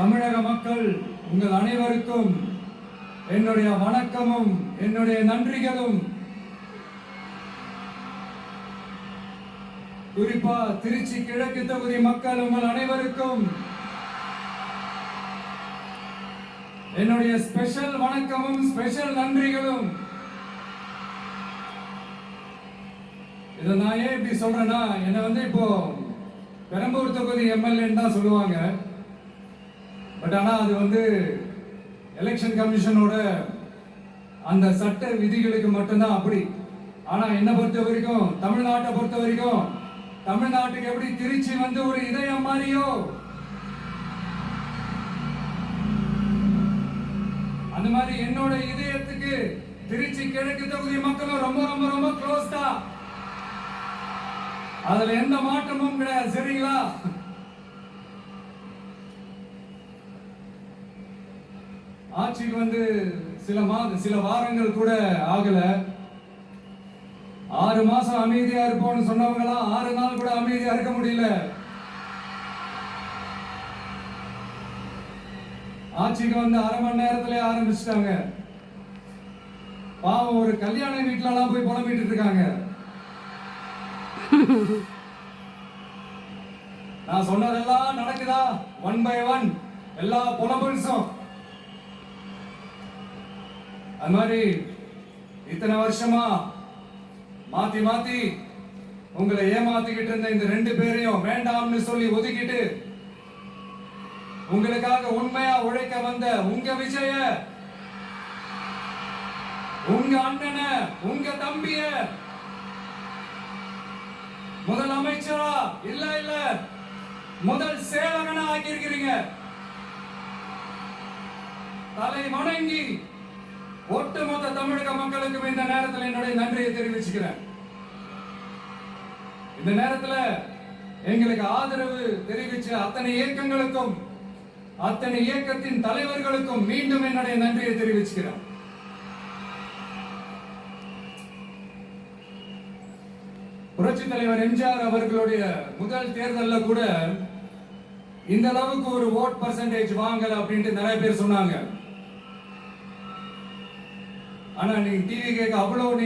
தமிழக மக்கள் உங்கள் அனைவருக்கும் என்னுடைய வணக்கமும் என்னுடைய நன்றிகளும். குறிப்பா திருச்சி கிழக்கு தொகுதி மக்கள் உங்கள் அனைவருக்கும் என்னுடைய ஸ்பெஷல் வணக்கமும் ஸ்பெஷல் நன்றிகளும். இதை நான் ஏன் இப்படி சொல்றேன்னா, என்னை இப்போ பெரம்பூர் தொகுதி எம்எல்ஏன்னு தான் சொல்லுவாங்க. பட் ஆனா அது எலெக்ஷன் கமிஷனோட அந்த சட்ட விதிகளுக்கு மட்டும்தான் அப்படி. ஆனா என்னை பொறுத்த வரைக்கும், தமிழ்நாட்டை பொறுத்த வரைக்கும், தமிழ்நாட்டுக்கு எப்படி திருச்சி ஒரு இதயம் மாதிரியோ, அந்த மாதிரி என்னோட இதயத்துக்கு திருச்சி கிழக்கு தொகுதி மக்களும் ரொம்ப ரொம்ப ரொம்ப க்ளோஸ் தான். அதுல எந்த மாற்றமும் கிடையாது. சரிங்களா? ஆட்சிக்கு சில வாரங்கள் கூட ஆகல. 6 மாசம் அமைதியா இருப்போம்னு சொன்னவங்களாம் 6 நாள் கூட அமைதியா இருக்க முடியல. ஆட்சிக்கு 1/2 மணி நேரத்திலே ஆரம்பிச்சிட்டாங்க. பாவம், ஒரு கல்யாண வீட்டுல எல்லாம் போய் புலம்பிட்டு இருக்காங்க. நான் சொன்னதெல்லாம் நடக்குதா? 1 by 1 எல்லா புலம்பல்ஸும். அது மாதிரி இத்தனை வருஷமா மாத்தி மாத்தி உங்களை ஏமாத்திக்கிட்டு இருந்த இந்த 2 பேரையும் வேண்டாம்னு சொல்லி ஒதுக்கிட்டு உங்களுக்காக உண்மையா உழைக்க வந்த உங்க விஜய, உங்க அண்ணன, உங்க தம்பிய முதல் அமைச்சரா இல்ல முதல் சேவகனா ஆக்கியிருக்கிறீங்க. தலை வணங்கி ஒட்டுமொத்த தமிழக மக்களுக்கும் இந்த நேரத்தில் என்னுடைய நன்றியை தெரிவிச்சுக்கிறேன். இந்த நேரத்தில் எங்களுக்கு ஆதரவு தெரிவிச்ச அத்தனை இயக்கங்களுக்கும், அத்தனை இயக்கத்தின் தலைவர்களுக்கும் மீண்டும் என்னுடைய நன்றியை தெரிவிச்சுக்கிறேன். புரட்சி தலைவர் எம்ஜிஆர் அவர்களுடைய முதல் தேர்தலில் கூட இந்த அளவுக்கு ஒரு ஓட் பர்சன்டேஜ் வாங்கல அப்படின்ட்டு நிறைய பேர் சொன்னாங்க. ஆனா நீங்க டிவி கேட்க அவ்வளவு